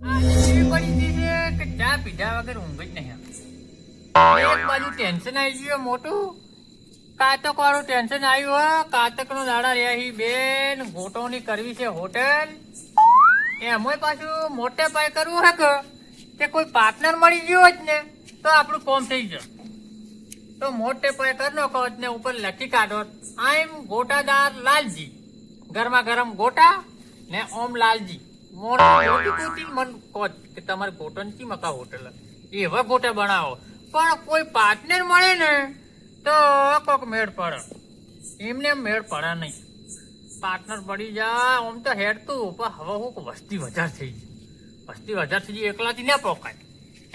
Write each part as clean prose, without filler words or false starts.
એવી પરિસ્થિતિ છે કે ચા પીધા વગર ઊંઘ જ નહીં આવતી. એક બાજુ ટેન્શન આવી ગયું મોટું, કાતક વાળું ટેન્શન આવ્યું હોય. કાતક નો દાડા રહ્યા બેન, ગોટોની કરવી છે હોટલ. એમાં પાછું મોટે પાયે કરવું હે કે કોઈ પાર્ટનર મળી ગયો જ ને તો આપણું કોમ થઈ જાય. તો મોટે પાયે કરી નાખો ને ઉપર લખી કાઢો, આઈ એમ ગોટાદાર લાલજી, ગરમા ગરમ ગોટા ને ઓમ લાલજી. મન કહો કે તમારે ગોટન કી મકા હોટલ એવા ગોટા બનાવો, પણ કોઈ પાર્ટનર મળે ને તો કોક મેળ પડે. એમને મેળ પડે નહીં. પાર્ટનર પડી જાય આમ તો હેડતું, પણ હવે હું વસ્તી વધાર થઈ ગઈ. વસ્તી વધાર થઈ ગઈ એકલાથી ના પોકાય.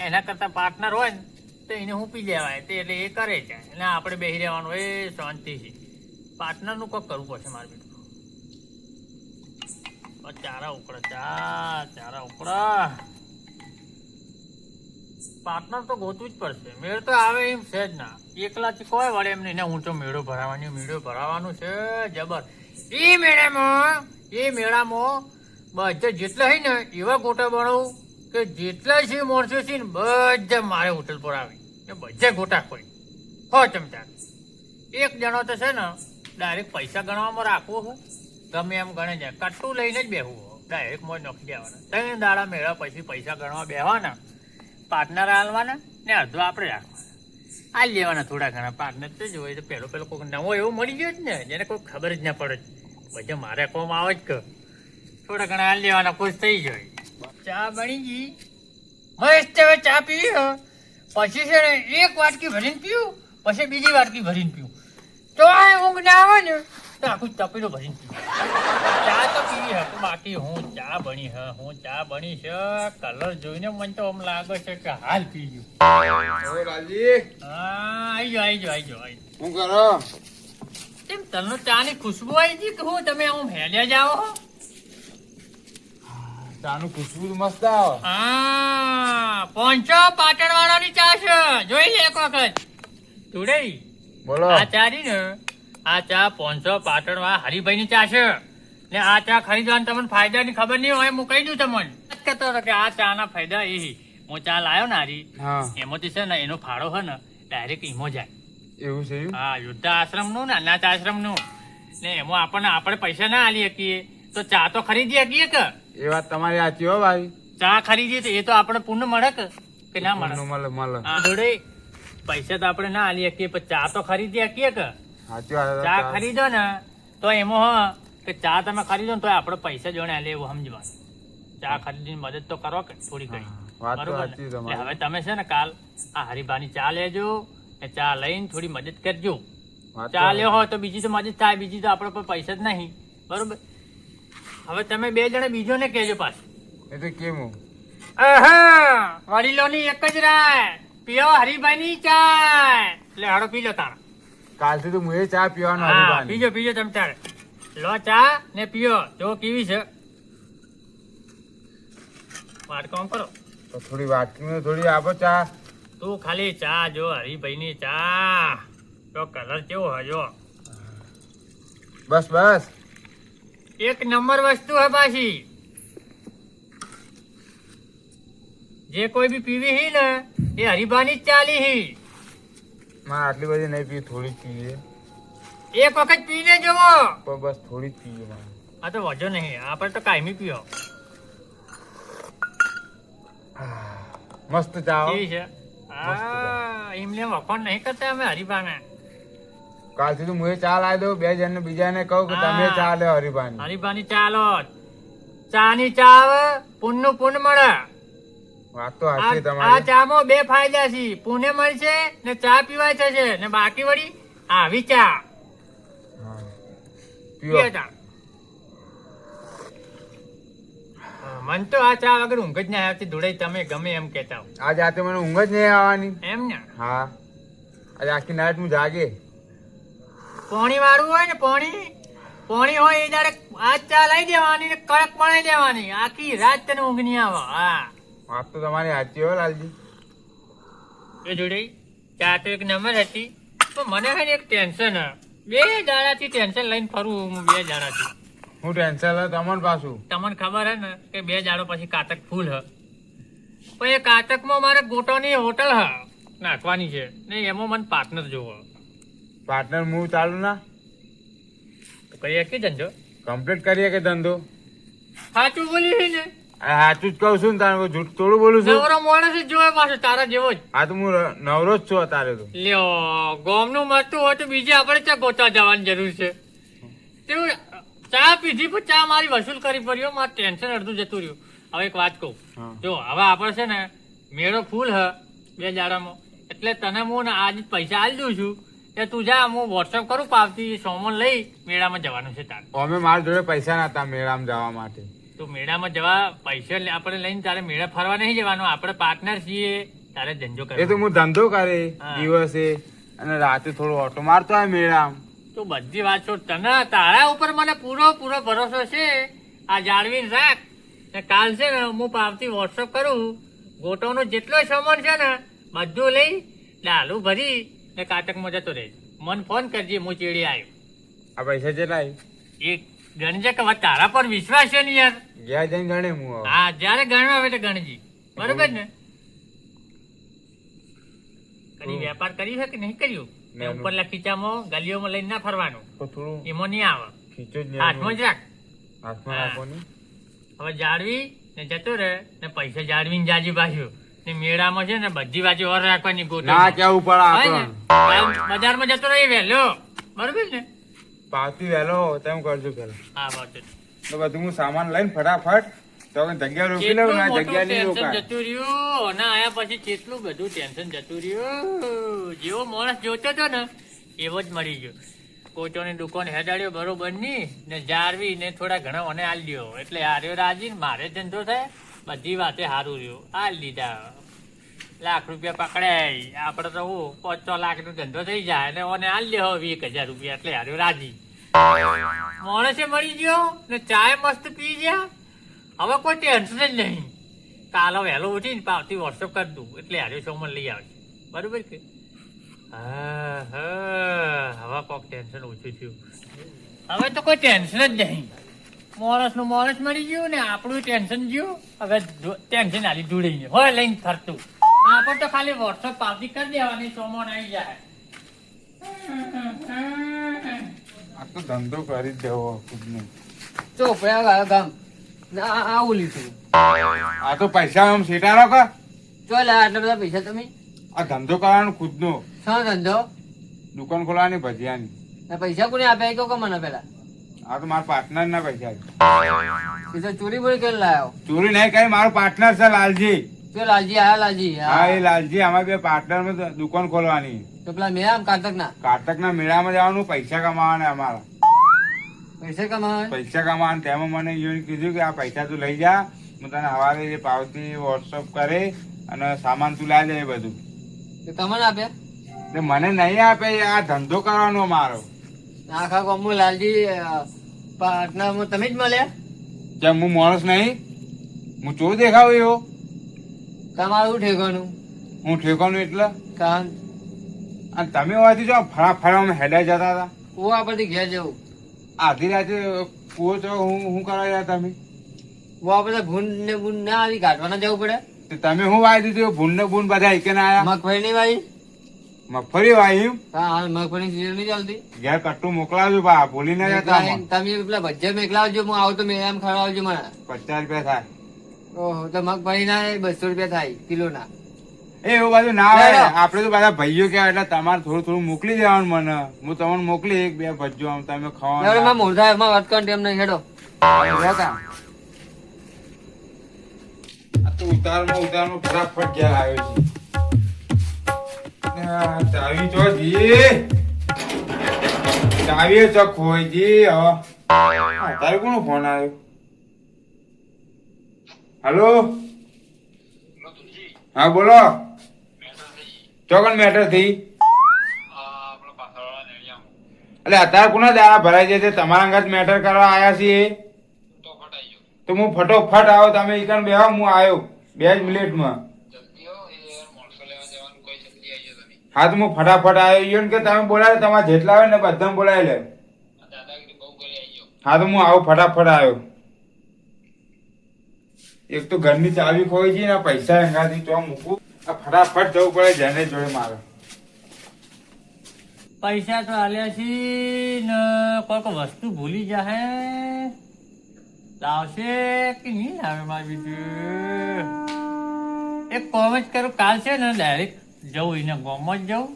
એના કરતા પાર્ટનર હોય ને તો એને હું પી લેવાય તે એટલે એ કરે છે અને આપણે બેસી રહેવાનું એ શાંતિથી. પાર્ટનરનું કોક કરવું પડશે મારે બેટું. ચારા ઉકળા ચારા ઉકળા પાર્ટનર તો ગોતવું જ પડશે. મેળ તો આવે એમ છે જ ના. એકલાથી કોઈ વળે એમ નહીં. હું તો મેળો ભરાવાનું છે જબર. એ મેળામાં બધા જેટલા હોય ને એવા ગોટા બનાવું કે જેટલા છે માણસો છે ને બધા મારે હોટલ પર આવે ને બધા ગોટા ખોઈ હો ચમચા. એક જણો તો છે ને ડાયરેક્ટ પૈસા ગણવામાં રાખવો હોય, ગમે એમ ગણે જાય, કટ્ટું લઈને જ બેહવું હોય, ડાયરેક્ટ મોજ નોખી દેવાના. 3 દાડા મેળા પછી પૈસા ગણવા બેહવાના, પાર્ટનર હાલવાના ને અડધો આપણે રાખવાના. હાલ લેવાના થોડા ઘણા. પાર્ટનર તો જોઈ તો પેલો કોઈ નવો એવો મળી ગયો જ ને જેને કોઈ ખબર જ ના પડે. બધા મારે કોમ આવે જ કે થોડા ઘણા હાલ લેવાના, ખુશ થઈ જાય. ચા બની ગઈ મસ્ત. હવે ચા પીવી પછી છે ને એક વાટકી ભરીને પીવું, પછી બીજી વાટકી ભરીને પીવું. તો ઊંઘ ના આવે ને તો આખું તપેલું ભરીને પીવું. ચા તો પીવી હતું બાકી હું ચા બની છે. કલર જોઈને મને તો આમ લાગે છે કે હાલ પી ગયું. આઈ જાઓ. શું કરો? કેમ તને ચા ની ખુશ્બુ આવી ગઈ કે હું તમે આમ હેલ્યા જાઓ? ચાનું ખુશ્બુ મસ્ત આવે. પહોંચો પાટણ વાળાની ચા છે, જોઈ લે એક વખત. જોડે બોલો. આ ચા રી ને આ ચા 500 પાટણ વાળા હરિભાઈ ની ચા છે ને આ ચા ખરીદવાની તમને ફાયદા ની ખબર નહીં હોય. હું કહી દઉં તમને કહેતો હતો કે આ ચા ના ફાયદા એ હું ચા લાયો ને હારી એમાંથી છે ને એનો ફાળો છે ને ડાયરેક્ટ ઈમો જાય. એવું છે? હા, વૃદ્ધા આશ્રમ નું ને અનાથ આશ્રમ નું ને એમાં આપણે પૈસા ના આલી શકીએ તો ચા તો ખરીદી શકીએ કે. એ વાત તમારી સાચી હો ભાઈ. ચા ખરીદીએ તો એ તો આપણે પુણ્ય મળે કે ના મળે? મળે. જોડે પૈસા તો આપણે ના આલી શકીએ પણ ચા તો ખરીદી શકીએ કે. સાચી વાત. ચા ખરીદો ને તો એમાં કે ચા તમે ખરીદો ને તો આપણે પૈસા જોડે આલે એવું સમજવાનું. ચા ખરીદીને મદદ તો કરો કે થોડી ઘણી. બરોબર ને? હવે તમે છે ને કાલ આ હરિભાની ચા લેજો ને ચા લઈને થોડી મદદ કરજો. ચા લ્યો હોય તો બીજી તો મદદ થાય, બીજી તો આપણે પર પૈસા જ નહીં. બરોબર. હવે તમે 2 જણા બીજોને કહેજો પાછું. એ તો કેવું? વડીલોની એક જ રાય પીઓ હરિભાઈની ચા. એટલે હાડો પી લો તારા. કાલથી તો હું એ ચા પીવાનો. પીજો તમે તારે. લો ચા ને પીઓ. જો કેવી છે વાટકામ કરો. તો થોડી વાટકી થોડી આપો ચા. તું ખાલી ચા જો હરિભાઈની ચા તો કલર કેવો હજો. બસ એક નંબર વસ્તુ હે પાછી. જે કોઈ બી પીવી હી ને એ હરિભાની જ ચાલી હી. મારે આટલી બધી નહીં પીવી, થોડી જ પીવીએ. એક વખત પીને જોવો. પણ બસ થોડી જ પીવીએ મારે. આ તો વજો નહીં, આપણે તો કાયમી પીઓ. મસ્ત ચા હો. છે એમને વખોણ નહીં કરતા અમે હરિભાને. કાલથી તો હું એ ચા લાવી દઉં. 2 જણને બીજાને કહું કે તમે ચા લે હરિભાની. હરિભાની ચા લો. ચા ની ચા આવે પુણ્ય પુણ્ય મળે. વાત તો સાચી આ તમારી. ચામાં 2 ફાયદા છે, પુણ્ય મળશે ને ચા પીવાય છે ને બાકી વળી આવી ચા પીવો. મન તો આ ચા વગર ઊંઘ જ ના આવતી. ધોળાઈ તમે ગમે એમ કેતા હો. આજ રાતે મને ઊંઘ જ નહીં આવવાની. એમ ને? હા, આજે આખી નાઈટ હું જાગે. પોણી વાળું હોય ને પોણી હોય એ દાડે આ ચા લઈ દેવાની ને કડક પાણી દેવાની. આખી રાત તને ઊંઘ નહીં આવે. હા, વાત તો તમારી સાચી હો લાલજી. એ જોડે ચા તો એક નંબર હતી પણ મને છે ને એક ટેન્શન. 2 દાડાથી ટેન્શન લઈને ફરું હું. 2 દાડાથી હું ટેન્શન લે તમને પાછું. તમને ખબર હે ને કે 2 દાડો પછી કાતક ફૂલ હ પણ એ કાતકમાં મારે ગોટોની હોટલ નાખવાની છે ને એમાં મને પાર્ટનર જોવો. પાર્ટનર હું ચાલુ ના તો કઈ કે ધંધો કમ્પ્લીટ કરીએ કે ધંધો? સાચું બોલી છે ને? આ સાચું જ કહું છું ને, તારે જૂઠ થોડું બોલું છું. નવરો માણસ જ જોવે પાછો તારા જેવો જ. હા તો હું નવરો જ છું અત્યારે તો. લ્યો ગોમનું મળતું હોય તો બીજે આપણે ત્યાં ગોતવા જવાની જરૂર છે. તેવું ચા પીધી પણ ચા મારી વસૂલ કરી પડ્યો, મારું ટેન્શન અડધું જતું રહ્યું. હવે એક વાત કહું, હા. જો હવે આપણે છે ને મેળો ફૂલ હ 2 દાડામાં, એટલે તને હું ને આજ પૈસા આલી દઉં છું કે તું જા, હું વોટ્સઅપ કરું પાવતી સોમન લઈ મેળામાં જવાનું છે તારે. અમે મારા જોડે પૈસા નતા મેળામાં જવા માટે. તો મેળામાં જવા પૈસા આપણે લઈને તારે મેળા ફરવા નહીં જવાનું, આપણે પાર્ટનર છીએ, તારે ધંધો એ તો કરવાનો. હું ધંધો કરે હા. દિવસે અને રાતે થોડો ઓટો મારતો હોય મેળામાં. તો બધી વાત છોડ, તને તારા ઉપર મને પૂરો ભરોસો છે. આ જાળવીને રાખ ને કાલ છે ને હું પાવતી વોટ્સઅપ કરું, ગોટોનો જેટલો સામાન છે ને બધું લઈ ડાલું ભરી ને કાટકમાં જતો રહે. મને ફોન કરજે, હું ચેડી આવ્યો. આ પૈસા કેટલા એ ગણજે કે વાત તારા પર વિશ્વાસ છે ને યાર. ગયા જઈને ગણે હું હવે. હા જયારે ગણવા આવે તો ગણજી, બરોબર ને? કદી વેપાર કર્યું છે કે નહીં કર્યું? ને નાનું. ઉપરલા ખીચામાં ગલીઓમાં લઈને ના ફરવાનું, તો થોડું એમાં નહીં આવે, ખીચો જ હાથમાં જ રાખ. હાથમાં હા. રાખો ને. હવે જાળવી ને જતો રહે ને પૈસા જાળવીને જાજી પાછું ને મેળામાં છે ને બધી બાજુ ઓર રાખવાની ગોટો. ના કેવું પડે આપણને. બજારમાં જતો રહે વહેલો, બરોબર ને? પાવતી વહેલો તેમ કરજો પેલા. હા બરોબર. તો બધું હું સામાન લઈને ફટાફટ તો હવે જગ્યા રોકી લઉં ને, આ કેટલું જગ્યા નહીં મોટું રોકાય. ટેન્શન જતું રહ્યું અને આયા પછી કેટલું બધું ટેન્શન જતું રહ્યું. જેવો માણસ જોતો હતો ને એવો જ મળી ગયો. કોચોની દુકાન હેડાડ્યો બરોબર ની ને જાળવી ને થોડા ઘણા મને આલ દ્યો એટલે હાર્યો રાજી ને મારે ધંધો થાય, બધી વાતે હારું રહ્યું. આલ દીધા લાખ રૂપિયા પકડાય, આપડે તો હું 5-6 લાખ નો ધંધો થઈ જાય અને ઓને આલ લ્યો 20,000 રૂપિયા એટલે હાર્યો રાજી. માણસે મળી ગયો ને ચાય મસ્ત પી ગયા. હવે કોઈ ટેન્શન જ નહીં. કાલે વહેલો ઉઠીને પાવતી વોટ્સઅપ કરી દઉં એટલે હાર્યો સોમન લઈ આવશે, બરોબર કે? હા હવે કોક ટેન્શન ઓછું થયું. હવે તો કોઈ ટેન્શન જ નહીં. માણસ નું માણસ મળી ગયું ને આપણું ટેન્શન ગયું. હવે ટેન્શન આલી ધૂળી હોય લઈને ફરતું. આપણે તો ખાલી વોટ્સઅપ પાવતી કરી દેવાની, સોમન આવી જાય. આ તો ધંધો કરી જ દેવો ખુદનો. ચોપડા વાળા ગામ ના આવું લીધું. આ તો પૈસા આમ સેટારો કે ચો લા આટલા બધા પૈસા તમે આ ધંધો કરવાનો ખુદનો, શા ધંધો દુકાન ખોલવાની ભજીયાની. ના પૈસા કોને આપ્યા કહો કે મને પેલા? આ તો મારા પાર્ટનર ના પૈસા છે. એ તો ચોરી બોરી કરી લાયો. ચોરી નહીં કરી, મારો પાર્ટનર છે લાલજી. ચો લાલજી આયા લાલજી. હા એ લાલજી, અમારે બે પાર્ટનર માં દુકાન ખોલવાની. તો પેલા મેં આમ કાતક ના કાટક ના મેળામાં જવાનું, પૈસા કમાવાના અમારા. પૈસા કમાવા પૈસા કમાવાના. તેમાં મને એવું કીધું કે આ પૈસા તું લઈ જા, હું તને હવારે જે પાવતી વોટ્સઅપ કરે અને સામાન તું લાવી દે બધું. તો તમને આપ્યા? એટલે મને નહીં આપે, આ ધંધો કરવાનો મારો. આખા ગામમાં લાલજી પાટનામાં તમે જ મળ્યા? જેમ હું માણસ નહીં, હું ચોર દેખાવ એવો? તમારું ઠેકાનું હું ઠેકાનું એટલે? કાન અને તમે હોવાથી જો ફરાફરામાં હેડા જતા હતા. કુવા પરથી ઘેર જવું. આધી રાતે કુવો છો હું કરવા ગયા તમે? કુવા પર ભૂંડ ને બૂંડ ના આવી કાઢવાના જવું પડે. તે તમે શું વાવી દીધું? ભૂંડ ને ભૂંડ બધા એક ના આયા? મગફળી ની ભાઈ? મગફળી વાવી? હા હાલ મગફળી સીઝન નહીં ચાલતી. ઘેર કટ્ટું મોકલાવજો બા, ભૂલી ના જતા. તમે પેલા ભજ્જા મેકલાવજો, હું આવું તો મેં એમ ખવડાવજો મને. 50 રૂપિયા થાય. ઓહો તો મગફળી ના 200 રૂપિયા થાય કિલો ના. એ એવું બધું ના આવે. ના. આપડે તો બધા ભાઈઓ કહેવાય એટલે તમારે થોડું થોડું મોકલી દેવાનું મને. હું તમને મોકલી 1-2 ભજ્જો આમ તમે ખાવાનું. મોઢા એમાં વાત કરવા એમ નહીં હેડો. આ તો ઉતારમાં ફટાફટ ઘેર આવ્યો છે. આ ચાવી ચો જી, ચાવી ચક હોય જી. હવે તારે કોનો ફોન આવ્યો? હલો હા બોલો. ચોકન મેટર થઈ એટલે અત્યારે કોના દાડા ભરાઈ જાય છે? તમારા અંગત મેટર કરવા આયા છીએ તો હું ફટોફટ આવો. તમે ઈકન બેહો, હું આવ્યો 2 જ મિનિટમાં. હા તો હું ફટાફટ આવ્યો. ઈયોન કે તમે બોલાવે, તમારે જેટલા આવે ને બધા બોલાવી લે. હા તો હું આવું ફટાફટ આવ્યો. એક તો ઘરની ચાવી ખોઈ છે ને આ પૈસા એંગાથી તો મૂકું આ ફટાફટ જવું પડે જેને જોડે મારે પૈસા તો આલ્યા છે ને કોઈક વસ્તુ ભૂલી જાહે લાવશે કે નહીં લાવે મારી બીજું એક કોમ જ કરું કાલ છે ને ડાયરેક્ટ જવું એને ગામમાં જ જવું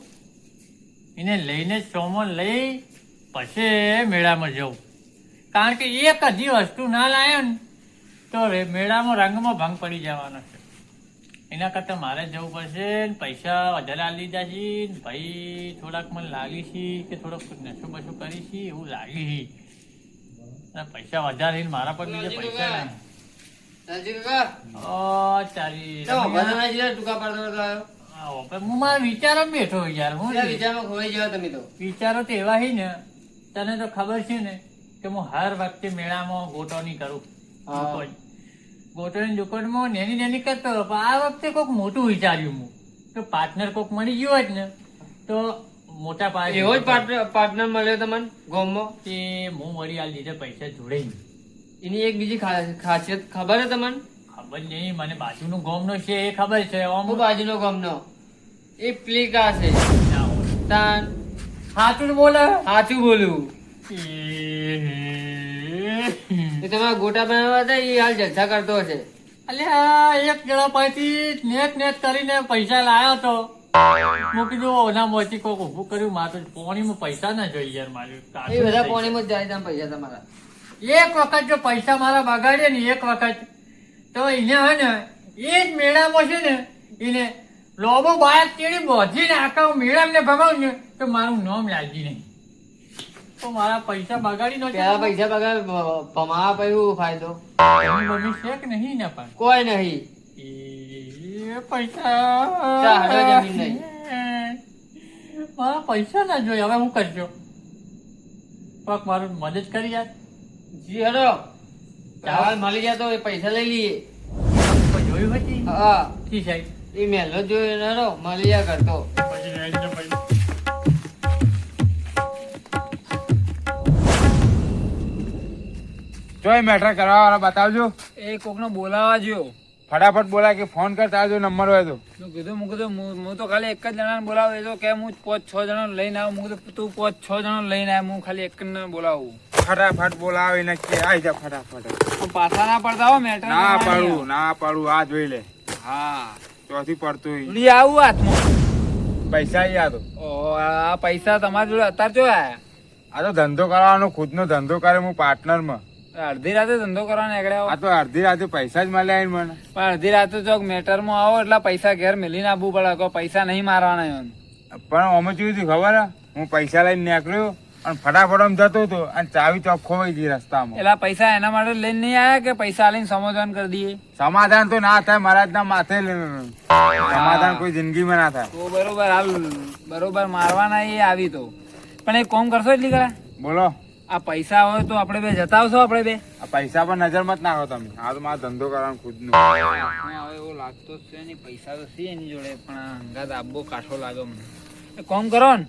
એને લઈને સોમો લઈ પછી મેળામાં જવું કારણ કે એક હજી વસ્તુ ના લાવ્યો ને તો મેળામાં રંગમાં ભંગ પડી જવાનો છે એના કરતાં મારે જવું પડશે ને પૈસા વધારે આલી લીધા છે ને ભાઈ થોડાક મને લાગી છે કે થોડોક નશો બસો કરી છે એવું લાગી છે અને પૈસા વધારે છે ને મારા પર બીજા પૈસા નહીં લાલજી કાકા ઓ ચાલી તો ભગવાનના જીરા ટૂંકા પાડતો હતો આવ્યો. હું મારા વિચારો બેઠો યાર હું કેટલા વિચારમાં ખોવાઈ ગયા તમે તો વિચારો તો એવા છે ને તને તો ખબર છે ને કે હું હર વખતે મેળામાં ગોટોની કરું હા. ગોટોની દુકાનમાં નેની નેની કરતો હતો. પણ આ વખતે કોઈક મોટું વિચાર્યું હું કે પાર્ટનર કોઈક મળી ગયો જ ને તો મોટા પાયે એવો જ પાર્ટનર મળ્યો તમને ગામમાં કે હું મળી આ લીધે પૈસા જોડે એની એક બીજી ખાસિયત ખબર છે તમને ખબર નહીં મને બાજુનું ગામનો છે એ ખબર છે આમ હું બાજુનો ગામનો એ પ્લિકા છે તાન સાચું બોલે સાચું બોલ્યું એ તમારા ગોટા બનાવવા હતા એ હાલ જલસા કરતો હશે અલ્યા એક જણા પાસેથી નેટ કરીને પૈસા લાયો તો હું કીધું ઓના મોથી કોક ઊભું કર્યું મારે તો પોણીમાં પૈસા ના જોઈએ યાર મારે એ બધા પોણીમાં જ જાય તમે પૈસા તમારા એક વખત જો પૈસા મારા બગાડે ને એક વખત તો એને હે ને એ જ મેળામાં છે ને એને લોબો બાયક ચેડી બોધીને આખા મેળાને ભગાવું ને તો મારું નામ લાગી નહીં તો મારા પૈસા બગાડી નો પેલા પૈસા પગાર ભમાવા પછી ફાયદો મમ્મી છે કે નહીં ને પણ કોઈ નહીં એ પૈસા ચા હળવે જમીન નહીં. મારા પૈસા ના જોઈએ હવે હું કરજો કોક મારું મદદ કરી યાર જી હડો ચાવલ મળી ગયા તો એ પૈસા લઈ લઈએ કોઈ જોયું હતી હા ઠીક છે એ મેલો જોયો ને હડો મળી ગયા કરતો પછી રેડી ને પૈસા જોઈ મેટર કરવા વાળા બતાવજો એ કોકનો બોલાવા જો ફટાફટ બોલા કે ફોન કરતા આવજો નંબર હોય તો હું તો ખાલી એક જ જણાને બોલાવું એ તો કે હું 5-6 જણા લઈને આવું હું તો તું 5-6 જણા લઈને આવ હું ખાલી એક ને બોલાવું ફટાફટ બોલાવી નક્કી આવી જા ફટાફટ પણ પાછા ના પડતા હો મેટર ના પાડું આ જોઈ લે હા ચોથી પડતું લઈ આવું હાથમાં પૈસા યાદ આ પૈસા તમારા જોડે અત્યારે જો આયા આ તો ધંધો કરવાનો ખુદનો ધંધો કરે હું પાર્ટનરમાં અડધી રાતે ધંધો કરવાનો નીકળ્યા આ તો અડધી રાતે પૈસા જ મળ્યા મને પણ અડધી રાતે ચોક મેટરમાં આવો એટલે પૈસા ઘેર મેલીને આપવું પડે કોઈ પૈસા નહીં મારવાના એમ પણ અમે કેવું થયું ખબર હે? હું પૈસા લઈને નીકળ્યો અને ફટાફટ આમ જતો હતો અને ચાવી ચોક ખોવાઈ ગઈ રસ્તામાં એટલે પૈસા એના માટે લઈને નહીં આયા કે પૈસા લઈને સમાધાન કરી દઈએ સમાધાન તો ના થાય મહારાજના માથે સમાધાન કોઈ જિંદગીમાં ના થાય તો બરોબર હાલ બરોબર મારવાના એ આવી તો પણ એક કોમ કરશો એટલી કરા બોલો આ પૈસા હોય તો આપણે બે જતા આવશો આપણે બે આ પૈસા પર નજર મત નાખો તમે આ તો મારો ધંધો કરવાનો ખુદનો હવે એવો લાગતો જ છે નહીં પૈસા તો છે એની જોડે પણ આ હંગાત આબો કાઠો લાગે મને એ કોમ કરો ને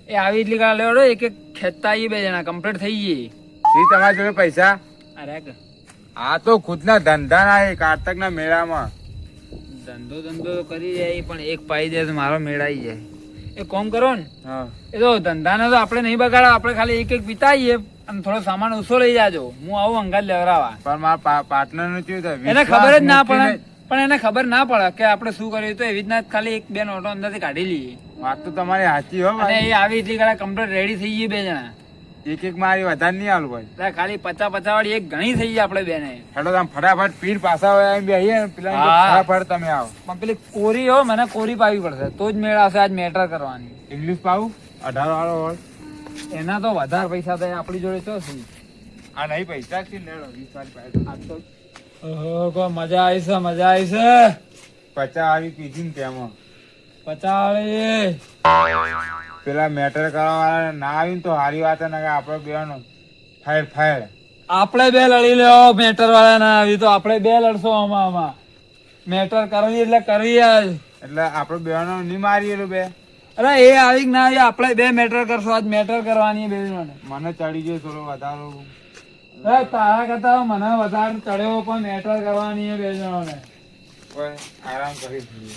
એ આવી એટલી કરા લેવડો એક એક ખેંચતા આવીએ બે જણા કમ્પ્લીટ થઈ જઈએ શી તમારી જોડે પૈસા અરે આ તો ખુદના ધંધા ના કારતકના મેળામાં ધંધો ધંધો કરી જાય પણ એક પાઈ દે તો મારો મેળાઈ જાય એ કોમ કરો ને હા એ તો ધંધાને તો આપણે નહીં બગાડો આપણે ખાલી એક એક પીતાઈએ અને થોડો સામાન ઓછો લઈ જાજો હું આવું અંગાત લેવરાવા પણ મારા પાર્ટનર નું કેવું થાય એને ખબર જ ના પડે પણ એને ખબર ના પડે કે આપણે શું કર્યું તો એવી રીતના ખાલી એક બે નોટો અંદરથી કાઢી લઈએ વાત તો તમારી સાચી હો અને ભાઈ. એ આવી એટલી કડા કમ્પ્લીટ રેડી થઈ ગઈ બે જણા એક એક મારી વધારે નહીં આલું ભાઈ એટલે ખાલી 50-50 વાળી એક ઘણી થઈ ગઈ આપણે બેને હેડો તમે ફટાફટ પીર પાછા હોય એમ બેહીએ ને પેલા હા. ફટાફટ તમે આવો પણ પેલી કોરી હો મને કોરી પાવી પડશે તો જ મેળ આવશે આજ મેટર કરવાની ઇંગ્લિશ પાવું 18 વાળો હોય એના તો વધારે પૈસા થાય આપણી જોડે તો શું આ નહીં પૈસા છે લેડો 20 વાળી પાસે આ તો ઓહો મજા આવી છે મજા આવી છે 50 આવી પીધી ને તેમાં 50 વાળી પેલા મેટર કરવા વાળા ના આવી ને તો હારી વાત ને આપડે બેનો ફાયર ફાયર આપણે બે લડી લેવો મેટર વાળા ના આવી તો આપણે બે લડશો આમાં મેટર કરવી એટલે કરવી જ એટલે આપડે બેનો નહીં મારી એલું બે અરે એ આવી કે ના આવી આપણે બે મેટર કરશો આજ મેટર કરવાની બે જણાને મને ચડી ગયો થોડો વધારો તારા કરતા મને વધારે ચડ્યો પણ મેટર કરવાની એ બે જણાને. ઓય, આરામ કરી લઈએ.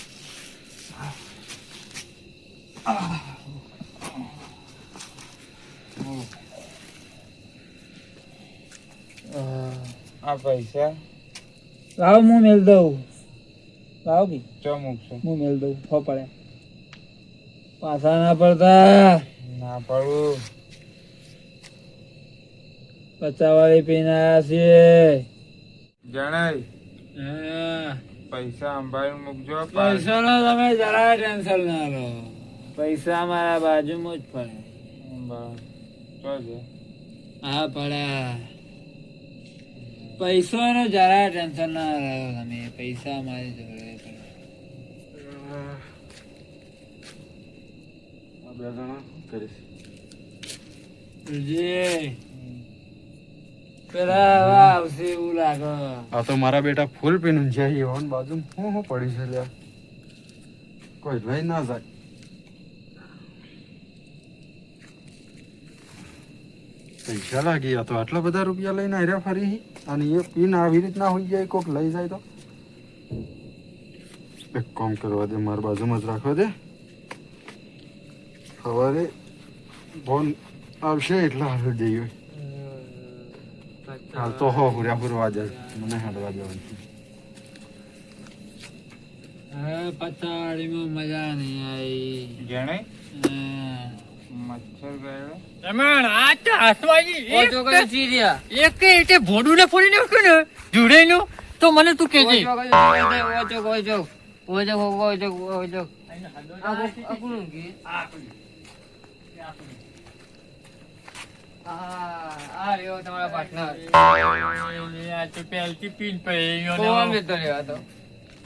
આ પૈસા લાવ હું મેલ દઉં. લાવ કે ચો મૂકશો? હું મેલ દઉં. હો પડે પાછા ના પડતા. ના પડું. 50 વાળી પીને આવ્યા છીએ. જણાય હા. પૈસા સંભાળી મૂકજો. પૈસા નો તમે જરાય ટેન્શન ના લો. પૈસા મારા બાજુમાં જ પડે. ચો છે? હા પડ્યા. પૈસા નો જરાય ટેન્શન ના લો તમે. પૈસા મારી જોડે પડે. બે જણા કરીશ. જી. પેલા હવે આવશે એવું લાગે. આ તો મારા બેટા ફૂલ પીન ઊંઝાઈ હોન બાજુ હું પડી છે લ્યા. કોઈ લઈ ના જાય. પૈસા લાગી આ તો આટલા બધા રૂપિયા લઈને આવ્યા ફરી. અને એ પીન આવી રીતના હોઈ જાય કોક લઈ જાય તો એક કામ કરવા દે, મારા બાજુમાં જ રાખવા દે. સવારે ફોન આવશે એટલે હાલ જઈએ. હાલ તો હો પૂરા પૂરવા જાય મને હાડવા જવાનું છે. હવે પચાડીમાં મજા નહીં આવી. જણાય હા. મચ્છર ગયો. રમણ, આ તો હસવાજી ઓછો કરે ચીરિયા. એક એટલે ભોડું ને ફોડી નાખ્યું ને જોડેનું તો મને તું કેજે. ઓછો. આપણું ગીત. આ રહ્યો તમારા પાર્ટનર. આ તો પહેલથી પીન પડી કોણ લેતો રહ્યો આ તો?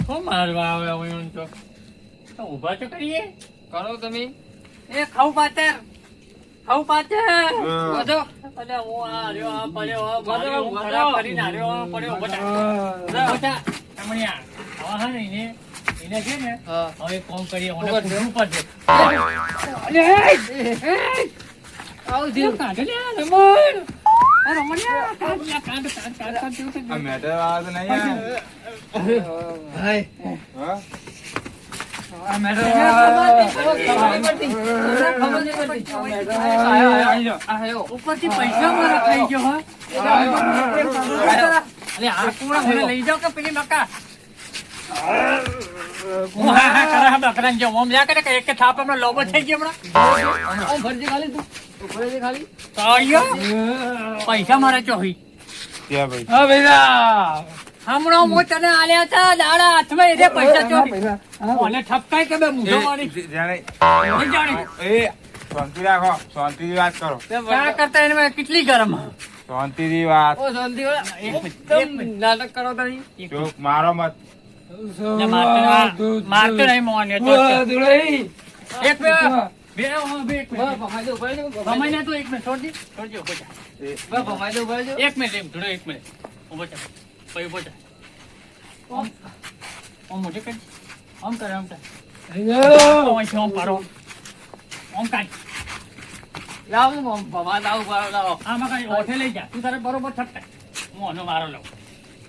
શું મારવા આવે હવે એમ તો ઊભા તો કરીએ. કરો તમે. એ ખાવ પાતર ઓછો. અને હું આ રહ્યો આ પડ્યો આ બધો, મારી ઊંઘ ખરાબ કરીને આ રહ્યો આ પડ્યો બધા રમણિયા આવા હા ને એને છે ને હા. હવે કોમ કરીએ ઓને ઉપર છે. પૂછવું પડશે. આવું એ કાઢ લે આ રમણ. આ રમણિયા કાઢ જેવું છે. આ મેટર વાળા તો નહીં આવે. હાય. હા? આ મેડમ ઉપરથી પૈસા મારા ખાઈ ગયો હા. અરે આ કોણ મને લઈ જાઓ કે પેલી મકા હું હા કરા બકરાન જો ઓમ લ્યા કરે કે એક થાપ હમણાં લોબો થઈ ગયો હમણાં કાળિયો પૈસા મારા ચોહી ત્યાં ભાઈ. હા ભૈયા હમણાં હું તને આલ્યા હતા દાડા હાથમાં એટલે પૈસા ચોહી મને ઠપકાય કે બે મૂઢો મારી જણાય. નહીં જાણે એ શાંતિ રાખો, શાંતિથી વાત કરો. ત્યાં કરતા એને કેટલી ગરમ શાંતિથી વાત. નાટક કરો તમે. ચોક મારો મત. મારતો નહીં મોને તો એક બે બે એક મિનિટ તો એક મિનિટ છોડજી છોડજો બોચા એક મિનિટ એમ થોડો એક મિનિટ ઉભો ચા પછી ઉભો ચા ઓમ મોઢે કરી ઓમ કરે ઓમ કરે ઓમ પાડો ઓમ કાઢ આમાં કાંઈ ઓઠે લઈ જા તું તારે બરોબર ઠપકાય હું આનો મારો લઉં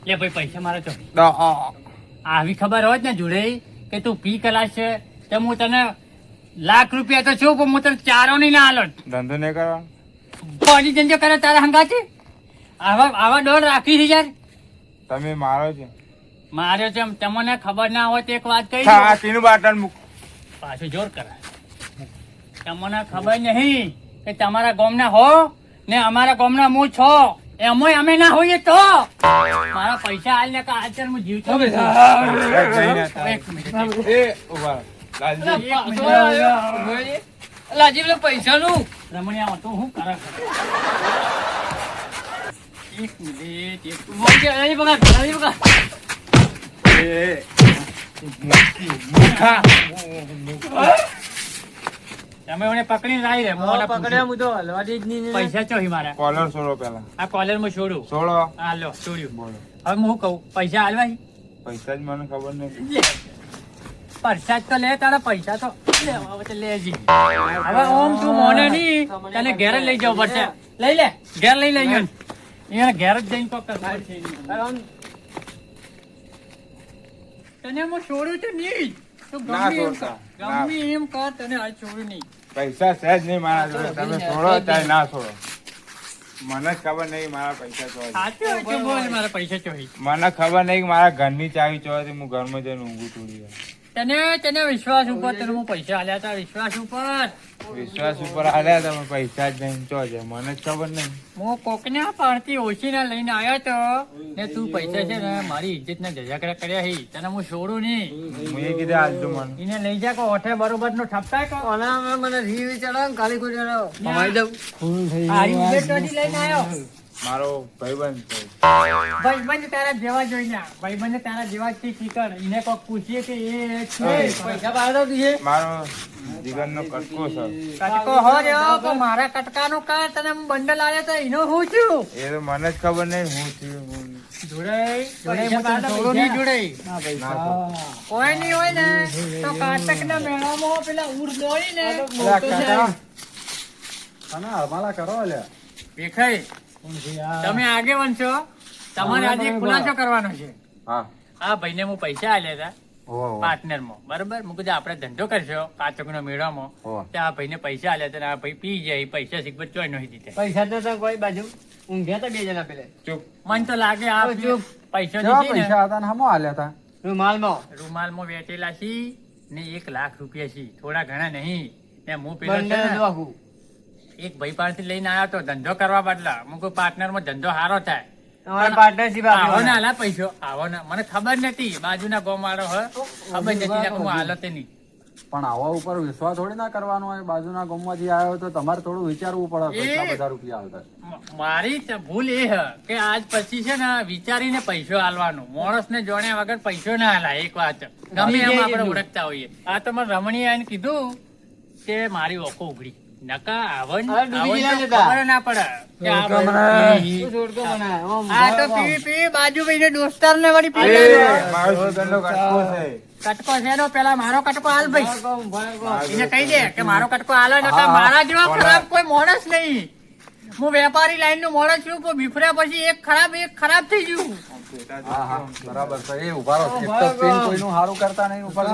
લે ભાઈ પૈસા મારે ચો આવી ખબર હોત ને જોડે કે તું પી કલાશ છે તો હું તને લાખ રૂપિયા તો છું પણ હું તને ચારો નહીં ના હાલત ધંધો નહીં કરવાનો. પાણી ધંધો કરે તારા હંગાતે આવા ડોર રાખી છે યાર તમે મારો છે. માર્યો છે તમને ખબર ના હોય તો એક વાત કહી હા, દઉં. તીનું બાટલ મૂક. પાછું જોર કરાય તમને ખબર નહીં કે તમારા ગામના હો ને અમારા ગામના હું છો એમાંય અમે ના હોઈએ તો મારા પૈસા હાલ ને આચર હું જીવતો જઈને હતા. એક મિનિટ એ ઉભા રહો. લાલજી. એક મિનિટ. લાજી પૈસા નું રમણીયા તો હું કરે એક મિનિટ એ મૂર્ખા. તમે મને પકડીને લાવી રે મોને પૈસા ચોહી મારા કોલર છોડો પેલા. આ કોલર માં છોડું છોડો. હા લો છોડ્યું બોલો. હવે હું કહું પૈસા હાલવા પૈસા જ મને ખબર નહીં. લે પરસાદ તો લે તારા પૈસા તો લેવા હોય તો લેજી હવે ઓમ તું મોને નહીં તને ઘેર જ લઈ જાવ પડશે લઈ લે ઘેર લઈ લઈ અહીંયા ઘેર જ જઈને કોક કરવાનું છે એની. તને હું છોડ્યું તો નહીં જ. તું ના ગમે એમ છોડતા. કર. ગમે એમ કર, તને આ છોડ્યું નહીં. પૈસા સહેજ નહીં મારા જોડે. તમે છોડો ચાહે ના છોડો. મને જ ખબર નહીં મારા પૈસા ચોરી. સાચું હોય તો બોલ, મારા પૈસા ચોરી. મને ખબર નહીં કે મારા ઘરની ચાવી ચોરી. હું ઘરમાં જઈને ઊંઘું તોડી તને વિશ્વાસ ઉપર તને હું પૈસા આલ્યા હતા, વિશ્વાસ ઉપર. વિશ્વાસ ઉપર હાલ્યા તમે પૈસા જ નહીં ચોજે. મને જ ખબર નહીં. હું કોકને પાડતી ઓછી ના લઈને આવ્યો તો ને તું પૈસા છે ને મારી ઇજ્જત ના જજાકડા કર્યા હી. તને હું છોડું નહીં. હું એ કીધે આજુ મને એને લઈ જા કો ઓઠે બરોબર નો ઠપકાય કો. મને રીવી ચડાવ કાલી કોઈ ચડાવ કમાઈ દઉં. હારી ઉભેટ તોડી લઈને આવ્યો. મારો ભાઈબંધ છે. ભાઈબંધ તારા જેવા જોઈને આ. ભાઈબંધ તારા જેવા જ છે શીખર. એને કોક પૂછીએ કે એ છે પૈસા પાડો તું મારો જીગરનો કટકો છે. કટકો હો રહ્યો પણ મારા કટકાનો કાર તને બંડલ આવ્યો તો એનો હું છું એ તો મને જ ખબર નહીં હું થયું હું જોડાઈ હું તને છોડું નહીં જોડાઈ. ના છોડું. કોઈ નહીં હોય ને તો કાટક ના મેળામાં પેલા ઉર દોડી ને અલ્યા કાકા આના હમાલા કરો અલ્યા. ભીખાઈ તમે આગેવાન છો. તમારે આજે એક ખુલાસો કરવાનો છે. હા આ ભાઈને હું પૈસા આલ્યા હતા ઓહો પાર્ટનર માં, બરોબર. હું કીધું આપણે ધંધો કરશો કાચકનો મેળામાં. ઓહો. ત્યાં આ ભાઈને પૈસા આલ્યા હતા ને આ ભાઈ પી જાય. પૈસા સિગબત ચોય નહીં દીધે. પૈસા તો કોઈ બાજુ ઊંઘ્યા તો બે જણા પેલે ચૂપ. મને તો લાગે આ ચૂપ. પૈસા કેવા દીધી ને પૈસા હતા ને હમો આલ્યા હતા? રૂમાલમાં રૂમાલમાં વેચેલા છી ને 1 લાખ રૂપિયા છી. થોડા ઘણા નહીં. ને હું પેલો છે બંને ને, આખું એક ભાઈ પાસેથી લઈને આવ્યો તો ધંધો કરવા બદલા. હું કોઈ પાર્ટનર માં ધંધો સારો થાય. તમારી પાર્ટનરશિપ આવો ના આલા પૈસો આવો ના. મને ખબર નથી બાજુના ગામ વાળો હ ખબર નથી ને હું હાલત નહીં. પણ આવા ઉપર વિશ્વાસ થોડી ના કરવાનો હોય. બાજુના ગામમાંથી આવ્યો તો તમારે થોડું વિચારવું પડે કેટલા બધા રૂપિયા આવતા. મારી ભૂલ એ હ કે આજ પછી છે ને વિચારીને પૈસો હાલવાનો. માણસ ને જોણ્યા વગર પૈસો ના હાલાય. એક વાત ગમે એમ આપણે ઓળખતા હોઈએ. આ તો મને રમણીએ આવીને કીધું કે મારી ઓખો ઉઘડી નકા આવન હવે ડૂબી આવન તો ગયા ખબર ના પડે કે આ ભાઈ તું જોડકો બનાય. આમ આ તો પી પી બાજુ ભાઈ દોસ્તાર ને વળી પી એ, ગયો. મારો જીગરનો કટકો છે. કટકો છે નો પેલા મારો કટકો હાલ ભાઈ. ભણકો. એને કહી દે કે મારો કટકો હાલ નકા મારા જેવા ખરાબ કોઈ માણસ નહીં. હું વેપારી લાઈન નું માણસ છું પણ બીફર્યા પછી એક ખરાબ થઈ ગયું. હા હા બરાબર છે. એ ઉભા રહો. એક તો પેન કોઈનું સારું કરતા નહીં ઉપર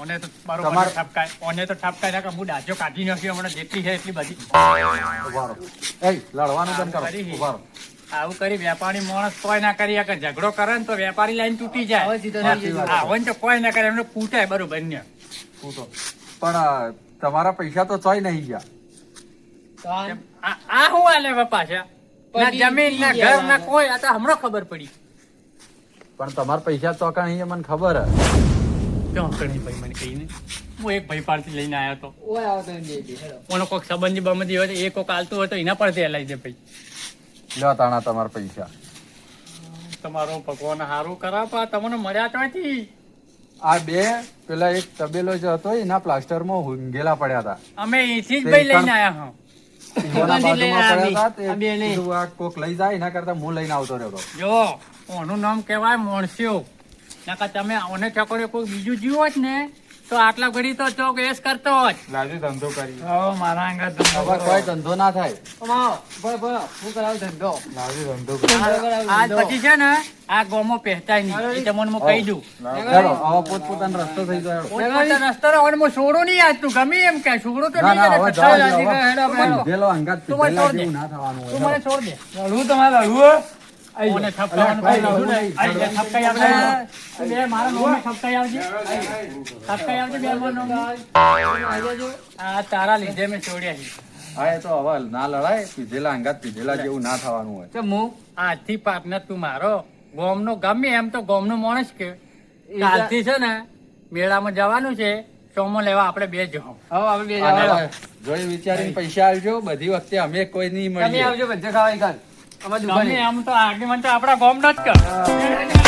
ઓને તો બરોબર ઠપકાય. ઓને તો ઠપકાય ના કે હું ડાજો કાઢી નાખ્યો હમણાં જેટલી છે એટલી બધી. ઉભા રહો. એ લડવાનું બંધ કરો. ઉભા રહો. આવું કરી વેપારી માણસ કોઈ ના કરી શકે. ઝઘડો કરે ને તો વેપારી લાઈન તૂટી જાય. હવે સીધો સાચી વાત. આવો ને તો કોઈ ના કરે એમને કૂટાય બરોબર ને. પૂછો. પણ તમારા પૈસા તો ચોય નહીં ગયા. તો આ આ હું હાલે બાપા છે ના જમીન ના ઘર ના કોઈ. આ તો હમણાં ખબર પડી. પણ તમારા પૈસા ચોકાણી એ મને ખબર હે. ક્યાં કરી ભાઈ મને કહીને હું એક ભાઈ પાસેથી લઈને આવ્યો હતો. ઓય આવો તમે બે બે હેડો. કોનો કોઈક સંબંધી બંધી હોય તો એ કોઈક હાલતું હોય તો એના પરથી હલાઈ દે ભાઈ. લ્યો તાણા તમારા પૈસા. તમારો ભગવાન હારું કરાપા તમને મળ્યા ક્યાંથી? આ બે પેલા એક તબેલો જે હતો એના પ્લાસ્ટરમાં ઊંઘેલા પડ્યા હતા. અમે અહીંથી જ ભાઈ લઈને આવ્યા હા. એના બાજુમાં પડ્યા હતા. તે આ બે નહીં. કીધું આ કોક લઈ જાય એના કરતા હું લઈને આવતો રહ્યો હતો. જો ઓનું નામ કહેવાય મોણસ્યો. નકર તમે ઓને છોકરો કોઈ બીજું જીવ હોત ને તો આટલા ઘડી તો ચોક એસ કરતો હોત. લાજુ ધંધો કરી. મારા અંગત હવે કોઈ ધંધો ના થાય. કમાઓ. બોલ બોલ હું કરાવું ધંધો. લાજુ ધંધો કરી. આજ પછી છે ને આ ગોમો પહેતાય નહીં. એ તમને હું કહી દઉં. ચાલો હવે પોતપોતાનો રસ્તો થઈ ગયો. પોતપોતાનો રસ્તો રહો અને હું છોડું નહીં આજ. તું ગમે એમ કે છોડું તો ના નહીં ના કરે. હવે કચ્છા જવા રાજી દો. કરે. હેડો આપણે હેડો. ઊંઘેલો અંગાત તું મને પીધેલા છોડ દે. જેવું ના થવાનું તું હોય. મને છોડ દે. લડવું તમારે લડવું. ઓને ઠપકાવાનું કોઈ લડવું નહીં. આઈ જા, ઠપકાઈ આવજે. બે મારા નોમે ઠપકાઈ આવજે. ઠપકાઈ આવજે બે મારા નોમે. આ તારા લીધે મેં છોડ્યા છે. હા એ તો હવે ના લડાય. પીધેલા અંગાત પીધેલા જેવું ના થવાનું હોય. તો હું આજથી પાર્ટનર તું મારો. ગોમનો ગમે એમ તો ગોમનો માણસ કે કાલથી છે ને મેળામાં જવાનું છે. સોમો લેવા આપણે બે જવું. હવે આપણે બે અને જણા. જોઈ વિચારીને પૈસા આવજો. બધી વખતે અમે કોઈ નહીં તમે મળીએ. આવજો બધા ખાવા કાલ. અમારી ગમે દુકાને. એમ તો આગેવાન તો આપણા ગોમનો જ કર.